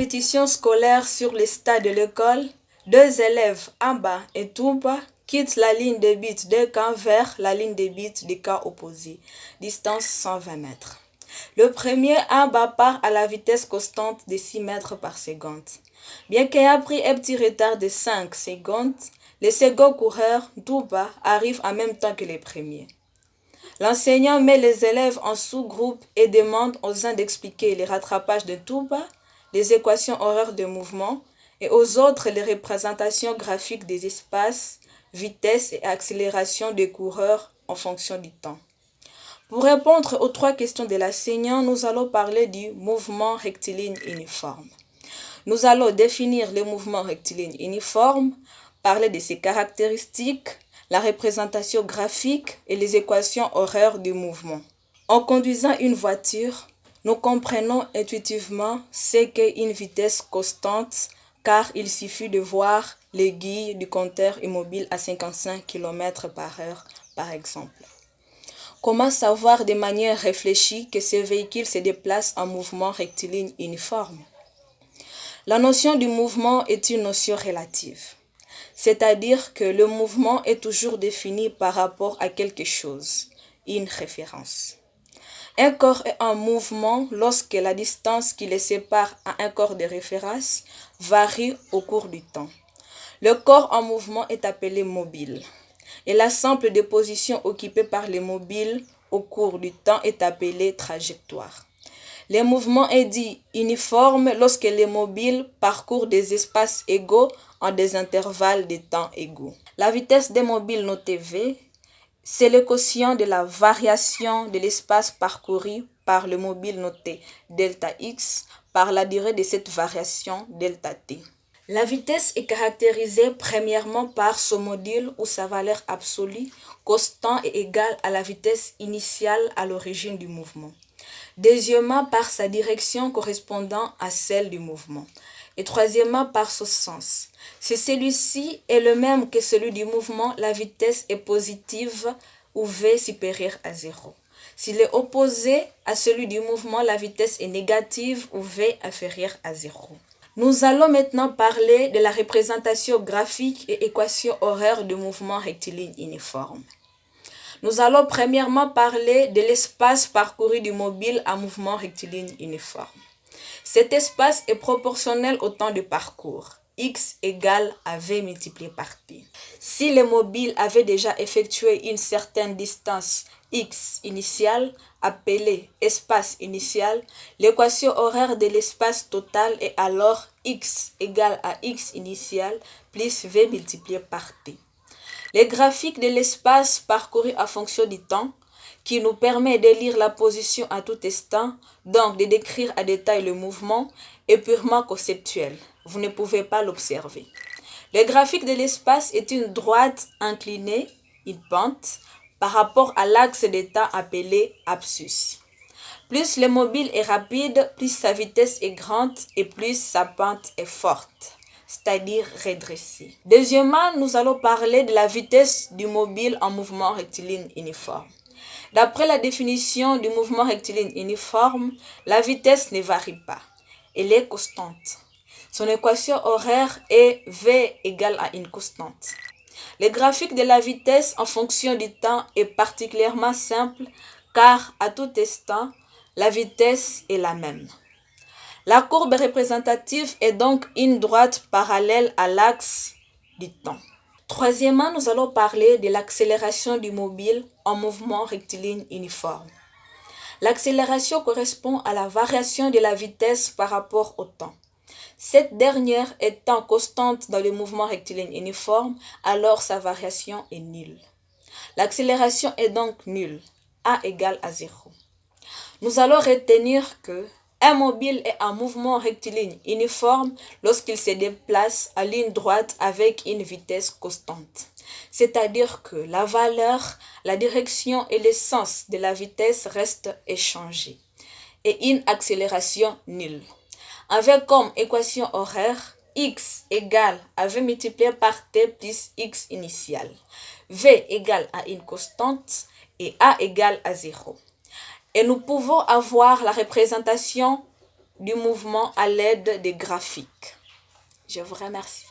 répétition scolaire sur les stades de l'école, deux élèves, Amba et Tumba, quittent la ligne de but d'un camp vers la ligne de but du camp opposé, distance 120 mètres. Le premier, Amba, part à la vitesse constante de 6 mètres par seconde. Bien qu'ayant pris un petit retard de 5 secondes, le second coureur, Tumba, arrive en même temps que le premier. L'enseignant met les élèves en sous-groupe et demande aux uns d'expliquer les rattrapages de Tumba, les équations horaires de mouvement et aux autres les représentations graphiques des espaces, vitesse et accélération des coureurs en fonction du temps. Pour répondre aux 3 questions de l'enseignant, nous allons parler du mouvement rectiligne uniforme. Nous allons définir le mouvement rectiligne uniforme, parler de ses caractéristiques, la représentation graphique et les équations horaires du mouvement. En conduisant une voiture, nous comprenons intuitivement ce qu'est une vitesse constante car il suffit de voir l'aiguille du compteur immobile à 55 km/h par exemple. Comment savoir de manière réfléchie que ce véhicule se déplace en mouvement rectiligne uniforme? La notion du mouvement est une notion relative, c'est-à-dire que le mouvement est toujours défini par rapport à quelque chose, une référence. Un corps est en mouvement lorsque la distance qui le sépare à un corps de référence varie au cours du temps. Le corps en mouvement est appelé mobile et l'ensemble des positions occupées par les mobiles au cours du temps est appelé trajectoire. Le mouvement est dit uniforme lorsque les mobiles parcourent des espaces égaux en des intervalles de temps égaux. La vitesse des mobiles notée V, c'est le quotient de la variation de l'espace parcouru par le mobile noté delta x par la durée de cette variation delta t. La vitesse est caractérisée premièrement par son module ou sa valeur absolue, constant et égal à la vitesse initiale à l'origine du mouvement. Deuxièmement, par sa direction correspondant à celle du mouvement. Et troisièmement, par son sens. Si celui-ci est le même que celui du mouvement, la vitesse est positive ou V supérieure à 0. S'il est opposé à celui du mouvement, la vitesse est négative ou V inférieure à 0. Nous allons maintenant parler de la représentation graphique et équation horaire du mouvement rectiligne uniforme. Nous allons premièrement parler de l'espace parcouru du mobile à mouvement rectiligne uniforme. Cet espace est proportionnel au temps de parcours, x égale à v multiplié par t. Si le mobile avait déjà effectué une certaine distance x initiale, appelée espace initial, l'équation horaire de l'espace total est alors x égale à x initial plus v multiplié par t. Le graphique de l'espace parcouru en fonction du temps, qui nous permet de lire la position à tout instant, donc de décrire à détail le mouvement, est purement conceptuel. Vous ne pouvez pas l'observer. Le graphique de l'espace est une droite inclinée, une pente, par rapport à l'axe de temps appelé abscisse. Plus le mobile est rapide, plus sa vitesse est grande et plus sa pente est forte, c'est-à-dire redressée. Deuxièmement, nous allons parler de la vitesse du mobile en mouvement rectiligne uniforme. D'après la définition du mouvement rectiligne uniforme, la vitesse ne varie pas, elle est constante. Son équation horaire est V égale à une constante. Le graphique de la vitesse en fonction du temps est particulièrement simple car à tout instant, la vitesse est la même. La courbe représentative est donc une droite parallèle à l'axe du temps. Troisièmement, nous allons parler de l'accélération du mobile en mouvement rectiligne uniforme. L'accélération correspond à la variation de la vitesse par rapport au temps. Cette dernière étant constante dans le mouvement rectiligne uniforme, alors sa variation est nulle. L'accélération est donc nulle, a égale à 0. Nous allons retenir que un mobile est en mouvement rectiligne uniforme lorsqu'il se déplace à ligne droite avec une vitesse constante. C'est-à-dire que la valeur, la direction et le sens de la vitesse restent échangés et une accélération nulle. Avec comme équation horaire x égale à v multiplié par t plus x initial. V égale à une constante et a égale à 0. Et nous pouvons avoir la représentation du mouvement à l'aide des graphiques. Je vous remercie.